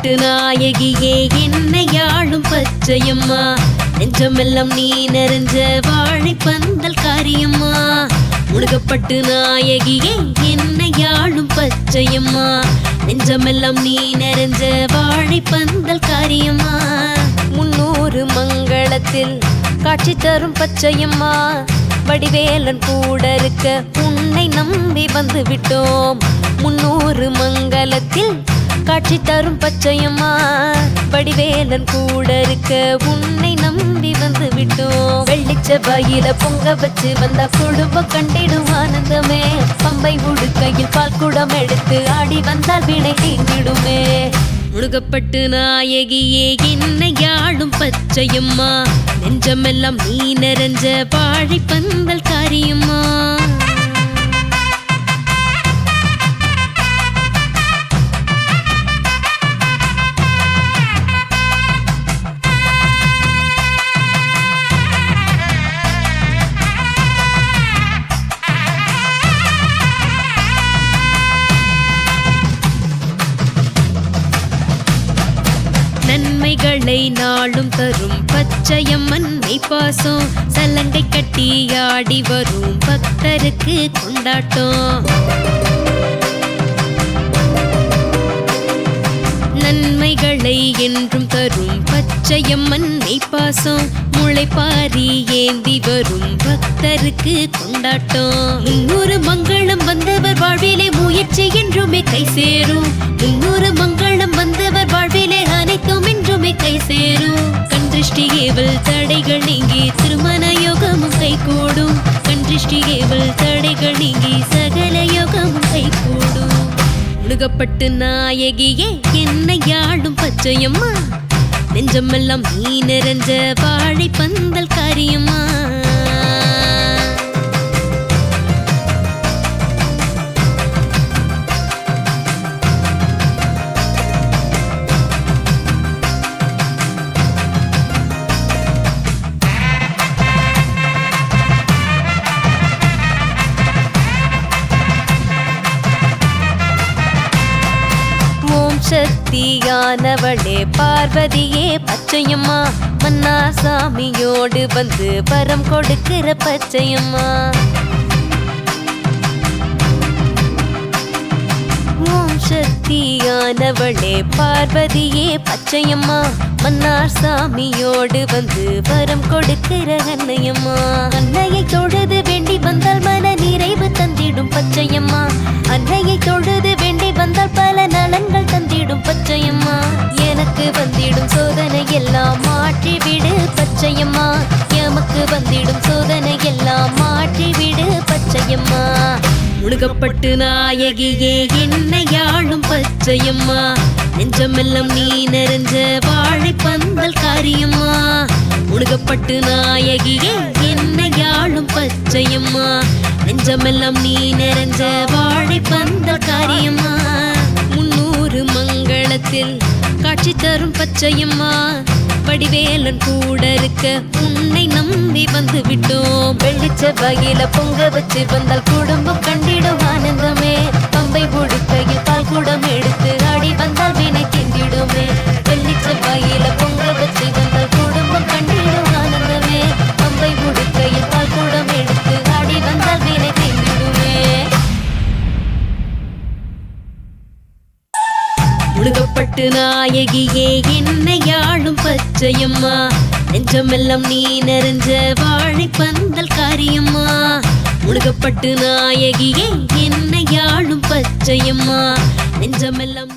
முழுகப்பட்டு நாயகியே என்னையாளும் பச்சையம்மா நெஞ்சமெல்லாம் நீ நிறைஞ்ச வாழைப்பந்தல் காரியம்மா முழுகப்பட்டு நாயகியே என்னையாளும் பச்சையம்மா நெஞ்சமெல்லாம் நீ நிறைஞ்ச வாழைப்பந்தல் காரியம்மா 300 மங்களத்தில் காட்சி தரும் பச்சையம்மா வடிவேலன் கூட இருக்க உன்னை நம்பி வந்து விட்டோம் 300 மங்களத்தில் காட்சி தரும் பச்சையம்மா வடிவேலன் கூட இருக்க உன்னை நம்பி வந்து விட்டோம் வெள்ளிச்செவ்வாயில பொங்க வச்சு வந்த குடும்பம் கண்டிடும் ஆனந்தமே பம்பை உடுக்கையில் பால் குடம் எடுத்து ஆடி வந்தால் வினை தீர்ந்திடுமே முழுகப்பட்டு நாயகியே என்னையாளும் பச்சையம்மா நெஞ்சமெல்லாம் நீ நிறைஞ்ச வாழைப்பந்தல் காரியம்மா நன்மைகளை நாளும் தரும் பச்சையம்மன் மெய்ப்பாசம் சலங்கை கட்டி ஆடி வரும் பக்தருக்கு கொண்டாட்டம் நன்மைகளை என்றும் தரும் பச்சையம்மன் மெய்ப்பாசம் முளைப்பாரி ஏந்தி வரும் பக்தருக்கு கொண்டாட்டம் 300 மங்களம் வந்தவர் வாழ்விலே முயற்சி என்றுமே கை சேரும் 300 மங்களம் வந்தவர் வாழ்விலே அனைத்தும் என்றுமே கை சேரும் கண் திருஷ்டி ஏவல் தடைகள் நீங்கி திருமண யோகமும் கைகூடும் கண் திருஷ்டி ஏவல் தடைகள் நீங்கி சகல யோகமும் கைகூடும் முழுகப்பட்டு நாயகியே என்னையாளும் பச்சையம்மா நெஞ்சமெல்லாம் நீ நிறைஞ்ச வாழைப்பந்தல் காரியம்மா சக்தியானவளே பார்வதியே பச்சையம்மா மன்னா சாமியோடு வந்து வரம் கொடுக்கிற பச்சையம்மா ஓம் சக்தியானவளே பார்வதியே பச்சையம்மா மன்னார் சாமியோடு வந்து வரம் கொடுக்கிற அன்னையம்மா அன்னையை தொழுது வேண்டி வந்தால் மன நிறைவு தந்திடும் பச்சையம்மா அன்னையை தொழுது வேண்டி வந்தால் பல நலன்கள் தந்திடும் பச்சையம்மா எனக்கு வந்திடும் சோதனை எல்லாம் மாற்றிவிடு பச்சையம்மா எமக்கு வந்திடும் சோதனை எல்லாம் மாற்றிவிடு பச்சையம்மா முழுகப்பட்டு நாயகியே என்னையாளும் பச்சையம்மா நெஞ்சமெல்லாம் நீ நிறைஞ்ச வாழைப்பந்தல் காரியம்மா முழுகப்பட்டு நாயகியே என்னையாளும் பச்சையம்மா நெஞ்சமெல்லாம் நீ நிறைஞ்ச வாழைப்பந்தல் காரியம்மா 300 மங்களத்தில் காட்சி தரும் பச்சையம்மா வடிவேலன் கூட இருக்க உன்னை நம்பி வந்து விட்டோம் வெள்ளிச்செவ்வாயில பொங்க வச்சு வந்தால் குடும்பம் கண்டிடும் ஆனந்தமே பம்பை உடுக்கையில் பால் குடம் எடுத்து ஆடி வந்தால் வினை தீர்ந்திடுமே வெள்ளிச்செவ்வாயில பொங்க வச்சு வந்தால் குடும்பம் கண்டிடும் ஆனந்தமே பம்பை உடுக்கையில் பால் குடம் எடுத்து ஆடி வந்தால் வினை தீர்ந்திடுமே முழுகப்பட்டு நாயகியே என்னையாளும் பச்சையம்மா நெஞ்சமெல்லாம் நீ நிறைஞ்ச வாழைப்பந்தல் காரியம்மா முழுகப்பட்டு நாயகியே என்னையாளும் பச்சையம்மா நெஞ்சமெல்லாம்